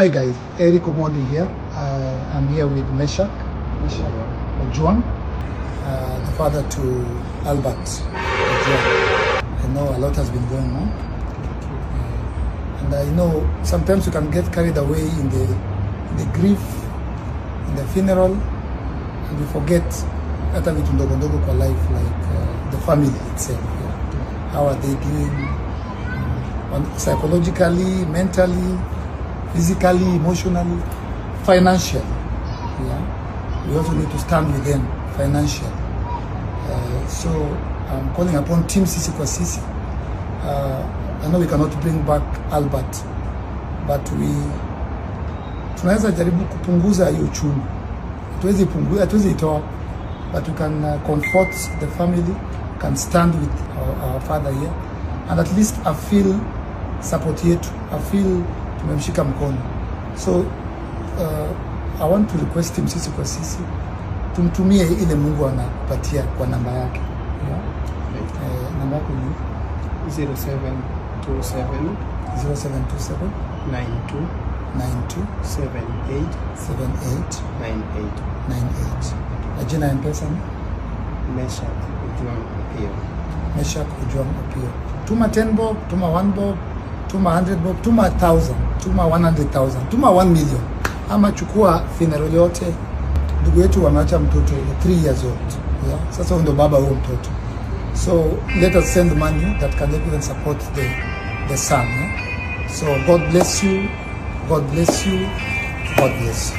Hi guys, Eric Omondi here. I'm here with Meshach Ojwang, the father to Albert Ojwang. I know a lot has been going on, and I know sometimes you can get carried away in the grief, in the funeral, and we forget hata vitu ndogo ndogo kwa life, like the family itself. Yeah. How are they doing psychologically, mentally, physically, emotionally, financially? Yeah, we also need to stand with them financially. So I'm calling upon Team Sisi kwa Sisi. I know we cannot bring back Albert, but tunaweza jaribu kupunguza hiyo uchungu. Hatuwezi itoa, but we can comfort the family, can stand with our father here, and at least I feel support yetu, I feel tumemshika mkono. So I want to request Team Sisi kwa Sisi tumtumie ile Mungu anapatia kwa namba yake. Yeah. Namba yako ni 0727 92 78 98. Na jina ya M-Pesa ni Meshach Ojwang Opiyo. Meshach Ojwang Opiyo. Tuma 10 bob, tuma 1 bob, tuma 100 bob, tuma 1,000, tuma 100,000, tuma 1 million. Ama chukua funeral yote. Ndugu yetu wameacha mtoto 3 years old. Yeah? Sasa ndo baba huo mtoto. So let us send money that can even support the son. Yeah? So God bless you. God bless you. God bless you.